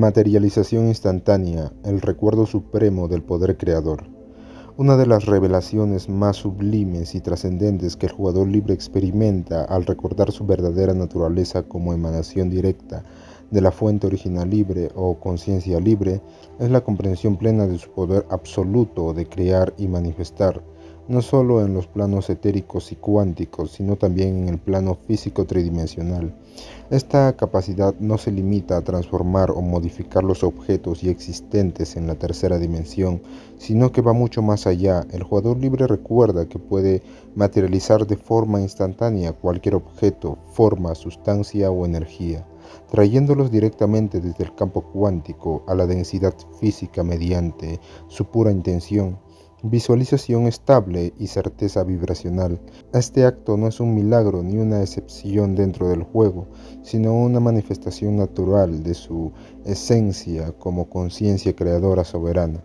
Materialización instantánea, el recuerdo supremo del poder creador. Una de las revelaciones más sublimes y trascendentes que el jugador libre experimenta al recordar su verdadera naturaleza como emanación directa de la fuente original libre o conciencia libre es la comprensión plena de su poder absoluto de crear y manifestar, no solo en los planos etéricos y cuánticos, sino también en el plano físico tridimensional. Esta capacidad no se limita a transformar o modificar los objetos ya existentes en la tercera dimensión, sino que va mucho más allá. El jugador libre recuerda que puede materializar de forma instantánea cualquier objeto, forma, sustancia o energía, trayéndolos directamente desde el campo cuántico a la densidad física mediante su pura intención, visualización estable y certeza vibracional. Este acto no es un milagro ni una excepción dentro del juego, sino una manifestación natural de su esencia como conciencia creadora soberana.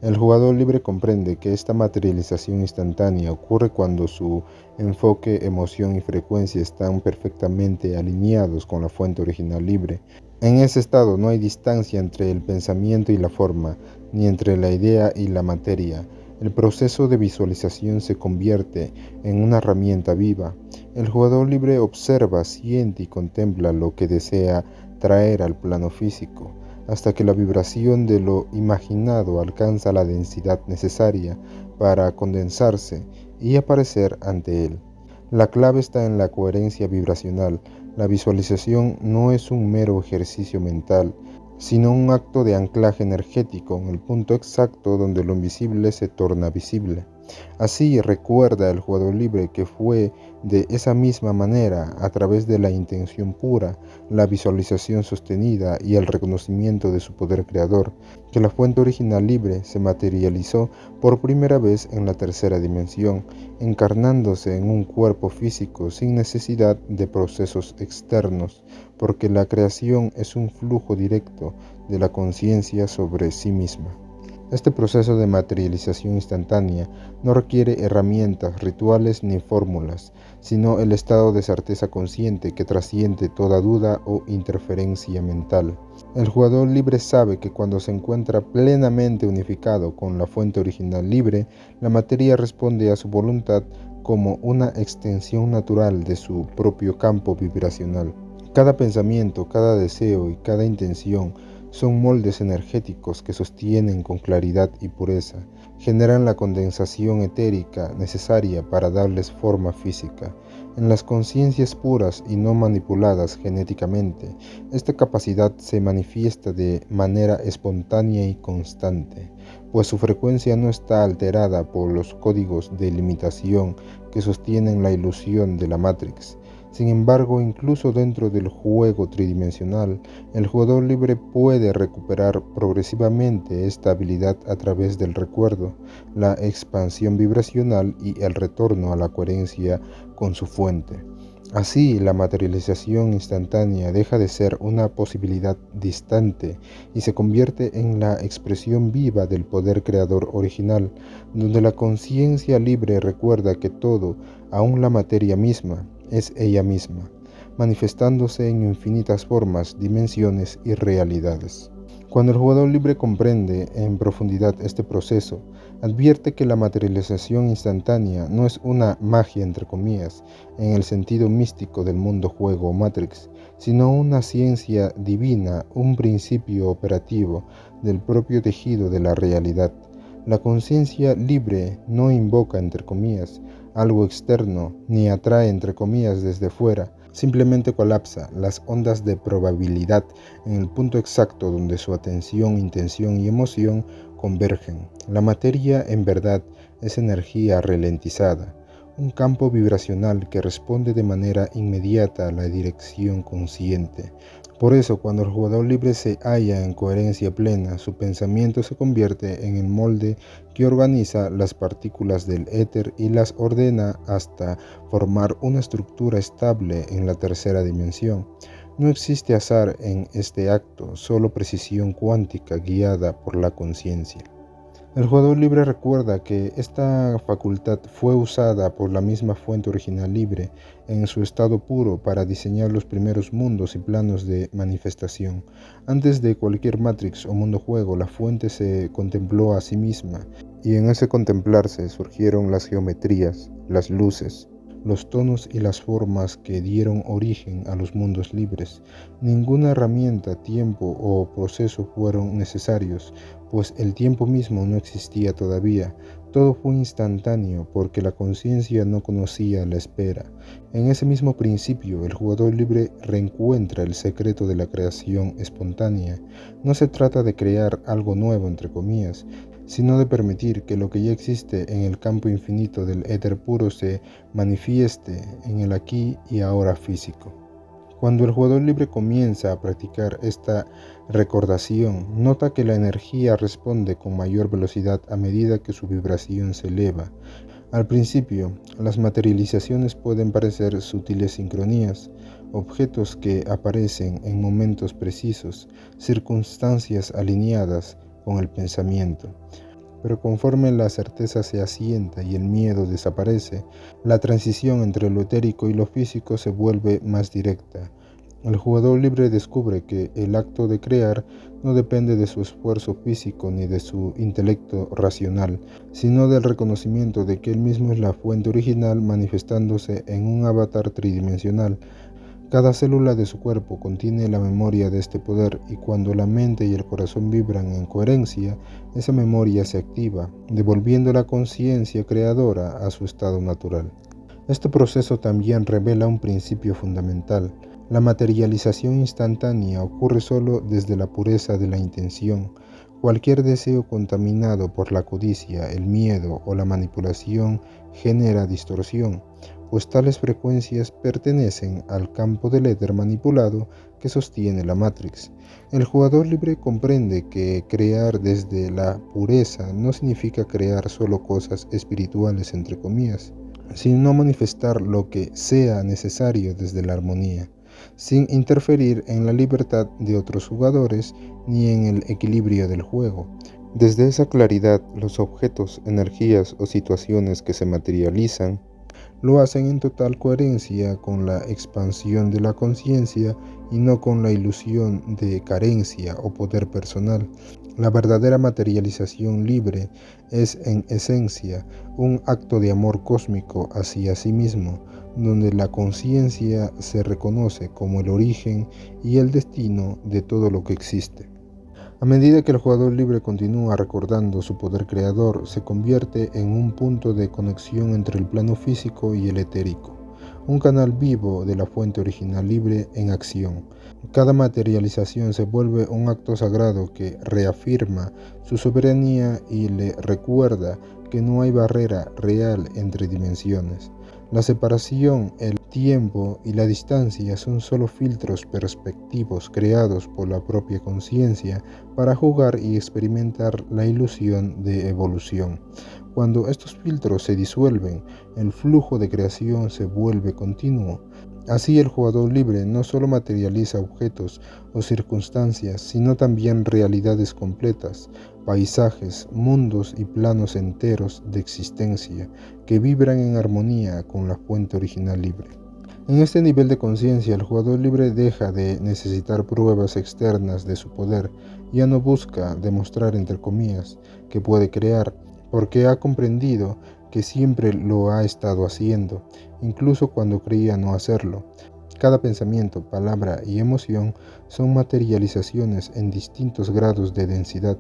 El jugador libre comprende que esta materialización instantánea ocurre cuando su enfoque, emoción y frecuencia están perfectamente alineados con la fuente original libre. En ese estado no hay distancia entre el pensamiento y la forma, ni entre la idea y la materia. El proceso de visualización se convierte en una herramienta viva. El jugador libre observa, siente y contempla lo que desea traer al plano físico, hasta que la vibración de lo imaginado alcanza la densidad necesaria para condensarse y aparecer ante él. La clave está en la coherencia vibracional. La visualización no es un mero ejercicio mental, sino un acto de anclaje energético en el punto exacto donde lo invisible se torna visible. Así recuerda el jugador libre que fue de esa misma manera, a través de la intención pura, la visualización sostenida y el reconocimiento de su poder creador, que la fuente original libre se materializó por primera vez en la tercera dimensión, encarnándose en un cuerpo físico sin necesidad de procesos externos, porque la creación es un flujo directo de la conciencia sobre sí misma. Este proceso de materialización instantánea no requiere herramientas, rituales ni fórmulas, sino el estado de certeza consciente que trasciende toda duda o interferencia mental. El jugador libre sabe que cuando se encuentra plenamente unificado con la fuente original libre, la materia responde a su voluntad como una extensión natural de su propio campo vibracional. Cada pensamiento, cada deseo y cada intención son moldes energéticos que sostienen con claridad y pureza, generan la condensación etérica necesaria para darles forma física. En las conciencias puras y no manipuladas genéticamente, esta capacidad se manifiesta de manera espontánea y constante, pues su frecuencia no está alterada por los códigos de limitación que sostienen la ilusión de la Matrix. Sin embargo, incluso dentro del juego tridimensional, el jugador libre puede recuperar progresivamente esta habilidad a través del recuerdo, la expansión vibracional y el retorno a la coherencia con su fuente. Así, la materialización instantánea deja de ser una posibilidad distante y se convierte en la expresión viva del poder creador original, donde la conciencia libre recuerda que todo, aun la materia misma, es ella misma, manifestándose en infinitas formas, dimensiones y realidades. Cuando el jugador libre comprende en profundidad este proceso, advierte que la materialización instantánea no es una magia entre comillas, en el sentido místico del mundo juego o Matrix, sino una ciencia divina, un principio operativo del propio tejido de la realidad. La conciencia libre no invoca entre comillas algo externo, ni atrae entre comillas desde fuera, simplemente colapsa las ondas de probabilidad en el punto exacto donde su atención, intención y emoción convergen. La materia en verdad es energía ralentizada, un campo vibracional que responde de manera inmediata a la dirección consciente. Por eso, cuando el jugador libre se halla en coherencia plena, su pensamiento se convierte en el molde que organiza las partículas del éter y las ordena hasta formar una estructura estable en la tercera dimensión. No existe azar en este acto, solo precisión cuántica guiada por la conciencia. El jugador libre recuerda que esta facultad fue usada por la misma fuente original libre en su estado puro para diseñar los primeros mundos y planos de manifestación. Antes de cualquier Matrix o mundo juego, la fuente se contempló a sí misma, y en ese contemplarse surgieron las geometrías, las luces, los tonos y las formas que dieron origen a los mundos libres. Ninguna herramienta, tiempo o proceso fueron necesarios, pues el tiempo mismo no existía todavía. Todo fue instantáneo porque la conciencia no conocía la espera. En ese mismo principio, el jugador libre reencuentra el secreto de la creación espontánea. No se trata de crear algo nuevo, entre comillas, sino de permitir que lo que ya existe en el campo infinito del éter puro se manifieste en el aquí y ahora físico. Cuando el jugador libre comienza a practicar esta recordación, nota que la energía responde con mayor velocidad a medida que su vibración se eleva. Al principio, las materializaciones pueden parecer sutiles sincronías, objetos que aparecen en momentos precisos, circunstancias alineadas con el pensamiento. Pero conforme la certeza se asienta y el miedo desaparece, la transición entre lo etérico y lo físico se vuelve más directa. El jugador libre descubre que el acto de crear no depende de su esfuerzo físico ni de su intelecto racional, sino del reconocimiento de que él mismo es la fuente original manifestándose en un avatar tridimensional. Cada célula de su cuerpo contiene la memoria de este poder, y cuando la mente y el corazón vibran en coherencia, esa memoria se activa, devolviendo la conciencia creadora a su estado natural. Este proceso también revela un principio fundamental. La materialización instantánea ocurre solo desde la pureza de la intención. Cualquier deseo contaminado por la codicia, el miedo o la manipulación genera distorsión, pues tales frecuencias pertenecen al campo del éter manipulado que sostiene la Matrix. El jugador libre comprende que crear desde la pureza no significa crear solo cosas espirituales, entre comillas, sino manifestar lo que sea necesario desde la armonía, sin interferir en la libertad de otros jugadores ni en el equilibrio del juego. Desde esa claridad, los objetos, energías o situaciones que se materializan lo hacen en total coherencia con la expansión de la conciencia y no con la ilusión de carencia o poder personal. La verdadera materialización libre es en esencia un acto de amor cósmico hacia sí mismo, donde la conciencia se reconoce como el origen y el destino de todo lo que existe. A medida que el jugador libre continúa recordando su poder creador, se convierte en un punto de conexión entre el plano físico y el etérico, un canal vivo de la fuente original libre en acción. Cada materialización se vuelve un acto sagrado que reafirma su soberanía y le recuerda que no hay barrera real entre dimensiones. La separación, el tiempo y la distancia son solo filtros perspectivos creados por la propia conciencia para jugar y experimentar la ilusión de evolución. Cuando estos filtros se disuelven, el flujo de creación se vuelve continuo. Así el jugador libre no solo materializa objetos o circunstancias, sino también realidades completas, paisajes, mundos y planos enteros de existencia que vibran en armonía con la fuente original libre. En este nivel de conciencia, el jugador libre deja de necesitar pruebas externas de su poder, ya no busca demostrar, entre comillas, que puede crear, porque ha comprendido que siempre lo ha estado haciendo, incluso cuando creía no hacerlo. Cada pensamiento, palabra y emoción son materializaciones en distintos grados de densidad.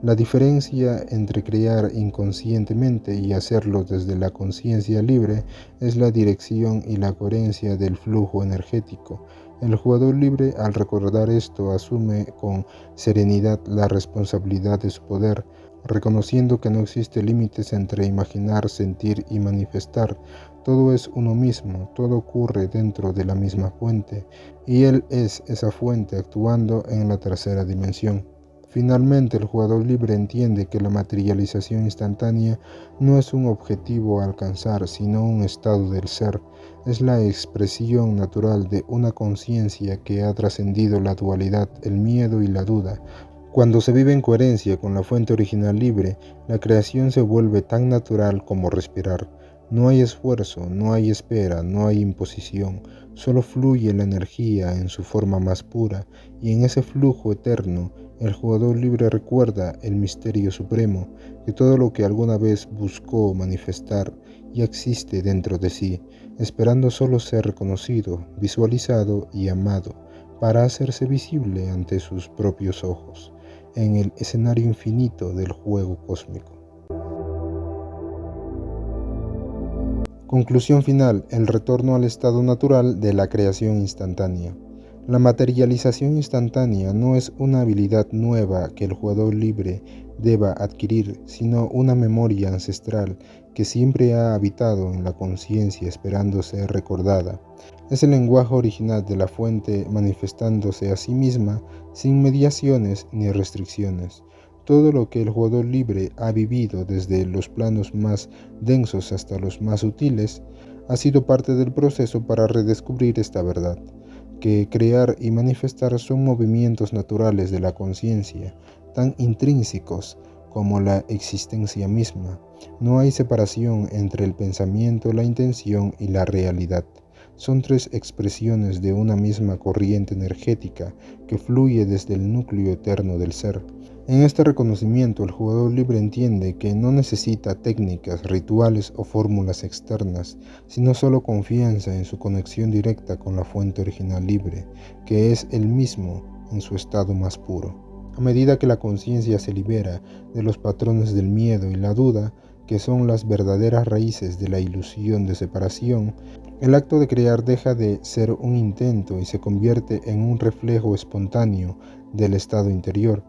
La diferencia entre crear inconscientemente y hacerlo desde la conciencia libre es la dirección y la coherencia del flujo energético. El jugador libre, al recordar esto, asume con serenidad la responsabilidad de su poder, reconociendo que no existe límites entre imaginar, sentir y manifestar. Todo es uno mismo, todo ocurre dentro de la misma fuente, y él es esa fuente actuando en la tercera dimensión. Finalmente, el jugador libre entiende que la materialización instantánea no es un objetivo a alcanzar, sino un estado del ser. Es la expresión natural de una conciencia que ha trascendido la dualidad, el miedo y la duda. Cuando se vive en coherencia con la fuente original libre, la creación se vuelve tan natural como respirar. No hay esfuerzo, no hay espera, no hay imposición, solo fluye la energía en su forma más pura, y en ese flujo eterno, el jugador libre recuerda el misterio supremo, que todo lo que alguna vez buscó manifestar ya existe dentro de sí, esperando solo ser reconocido, visualizado y amado, para hacerse visible ante sus propios ojos en el escenario infinito del juego cósmico. Conclusión final: el retorno al estado natural de la creación instantánea. La materialización instantánea no es una habilidad nueva que el jugador libre deba adquirir, sino una memoria ancestral que siempre ha habitado en la conciencia esperando ser recordada. Es el lenguaje original de la fuente manifestándose a sí misma sin mediaciones ni restricciones. Todo lo que el jugador libre ha vivido, desde los planos más densos hasta los más sutiles, ha sido parte del proceso para redescubrir esta verdad, que crear y manifestar son movimientos naturales de la conciencia, tan intrínsecos como la existencia misma. No hay separación entre el pensamiento, la intención y la realidad. Son tres expresiones de una misma corriente energética que fluye desde el núcleo eterno del ser. En este reconocimiento, el jugador libre entiende que no necesita técnicas, rituales o fórmulas externas, sino solo confianza en su conexión directa con la fuente original libre, que es él mismo en su estado más puro. A medida que la conciencia se libera de los patrones del miedo y la duda, que son las verdaderas raíces de la ilusión de separación, el acto de crear deja de ser un intento y se convierte en un reflejo espontáneo del estado interior.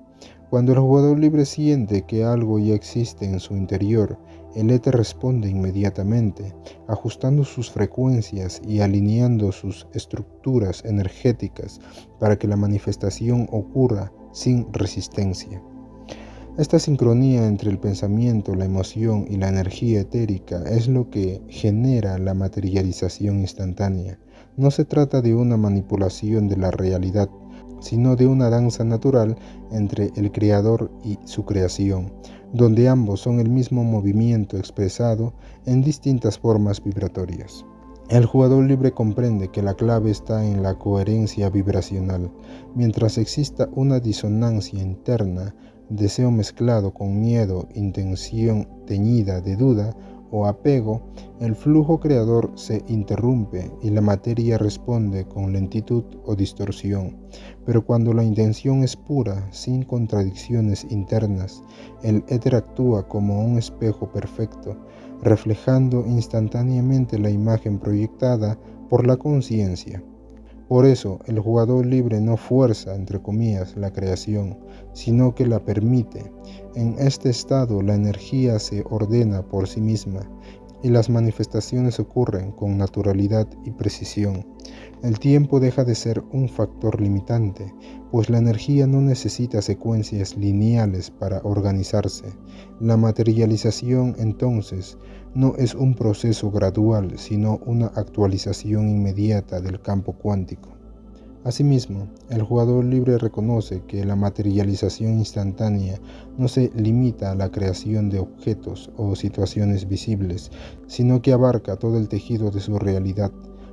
Cuando el jugador libre siente que algo ya existe en su interior, el éter responde inmediatamente, ajustando sus frecuencias y alineando sus estructuras energéticas para que la manifestación ocurra sin resistencia. Esta sincronía entre el pensamiento, la emoción y la energía etérica es lo que genera la materialización instantánea. No se trata de una manipulación de la realidad, sino de una danza natural entre el creador y su creación, donde ambos son el mismo movimiento expresado en distintas formas vibratorias. El jugador libre comprende que la clave está en la coherencia vibracional. Mientras exista una disonancia interna, deseo mezclado con miedo, intención teñida de duda o apego, el flujo creador se interrumpe y la materia responde con lentitud o distorsión. Pero cuando la intención es pura, sin contradicciones internas, el éter actúa como un espejo perfecto, reflejando instantáneamente la imagen proyectada por la conciencia. Por eso, el jugador libre no fuerza, entre comillas, la creación, sino que la permite. En este estado, la energía se ordena por sí misma y las manifestaciones ocurren con naturalidad y precisión. El tiempo deja de ser un factor limitante, pues la energía no necesita secuencias lineales para organizarse. La materialización, entonces, no es un proceso gradual, sino una actualización inmediata del campo cuántico. Asimismo, el jugador libre reconoce que la materialización instantánea no se limita a la creación de objetos o situaciones visibles, sino que abarca todo el tejido de su realidad.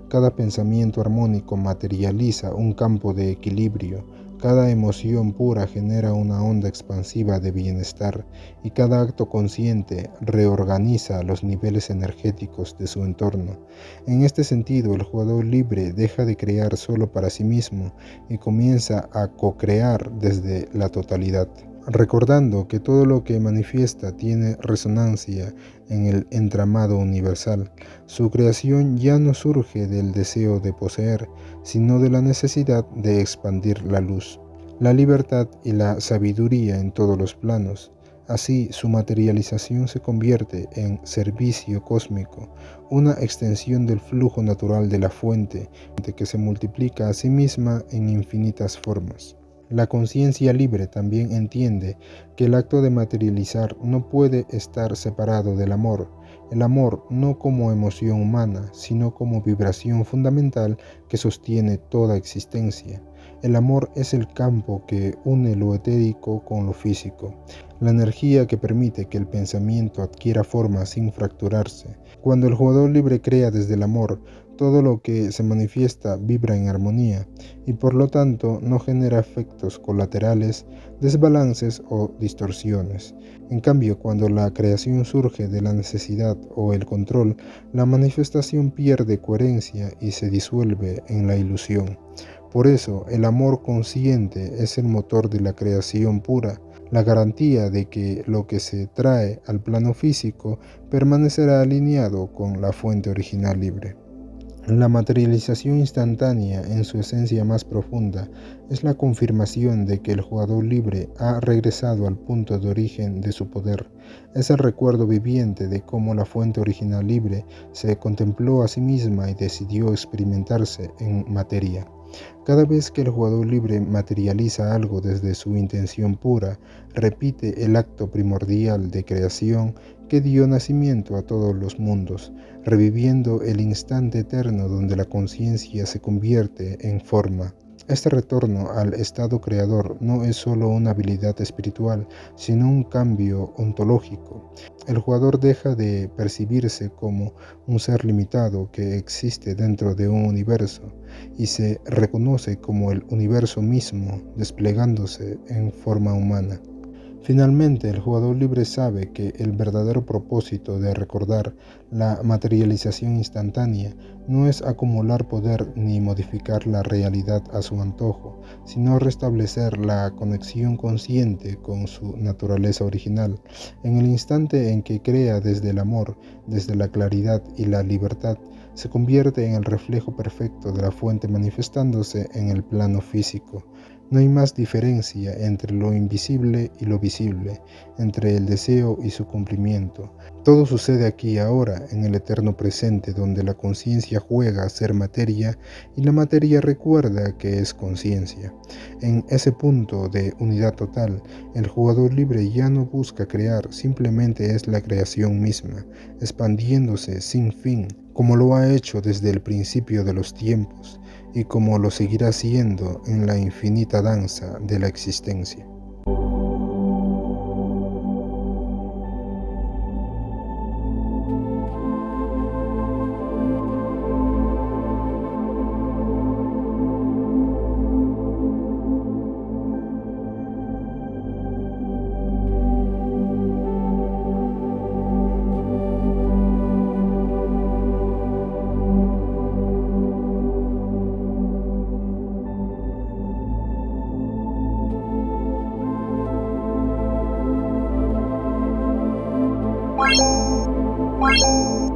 Cada pensamiento armónico materializa un campo de equilibrio, cada emoción pura genera una onda expansiva de bienestar y cada acto consciente reorganiza los niveles energéticos de su entorno. En este sentido, el jugador libre deja de crear solo para sí mismo y comienza a co-crear desde la totalidad, recordando que todo lo que manifiesta tiene resonancia en el entramado universal. Su creación ya no surge del deseo de poseer, sino de la necesidad de expandir la luz, la libertad y la sabiduría en todos los planos. Así, su materialización se convierte en servicio cósmico, una extensión del flujo natural de la fuente, que se multiplica a sí misma en infinitas formas. La conciencia libre también entiende que el acto de materializar no puede estar separado del amor. El amor no como emoción humana, sino como vibración fundamental que sostiene toda existencia. El amor es el campo que une lo etérico con lo físico, la energía que permite que el pensamiento adquiera forma sin fracturarse. Cuando el jugador libre crea desde el amor, todo lo que se manifiesta vibra en armonía y por lo tanto no genera efectos colaterales, desbalances o distorsiones. En cambio, cuando la creación surge de la necesidad o el control, la manifestación pierde coherencia y se disuelve en la ilusión. Por eso, el amor consciente es el motor de la creación pura, la garantía de que lo que se trae al plano físico permanecerá alineado con la fuente original libre. La materialización instantánea, en su esencia más profunda, es la confirmación de que el jugador libre ha regresado al punto de origen de su poder. Es el recuerdo viviente de cómo la fuente original libre se contempló a sí misma y decidió experimentarse en materia. Cada vez que el jugador libre materializa algo desde su intención pura, repite el acto primordial de creación que dio nacimiento a todos los mundos, reviviendo el instante eterno donde la conciencia se convierte en forma. Este retorno al estado creador no es solo una habilidad espiritual, sino un cambio ontológico. El jugador deja de percibirse como un ser limitado que existe dentro de un universo y se reconoce como el universo mismo desplegándose en forma humana. Finalmente, el jugador libre sabe que el verdadero propósito de recordar la materialización instantánea no es acumular poder ni modificar la realidad a su antojo, sino restablecer la conexión consciente con su naturaleza original. En el instante en que crea desde el amor, desde la claridad y la libertad, se convierte en el reflejo perfecto de la fuente manifestándose en el plano físico. No hay más diferencia entre lo invisible y lo visible, entre el deseo y su cumplimiento. Todo sucede aquí y ahora, en el eterno presente, donde la conciencia juega a ser materia y la materia recuerda que es conciencia. En ese punto de unidad total, el jugador libre ya no busca crear, simplemente es la creación misma, expandiéndose sin fin, como lo ha hecho desde el principio de los tiempos y como lo seguirá haciendo en la infinita danza de la existencia. Bye.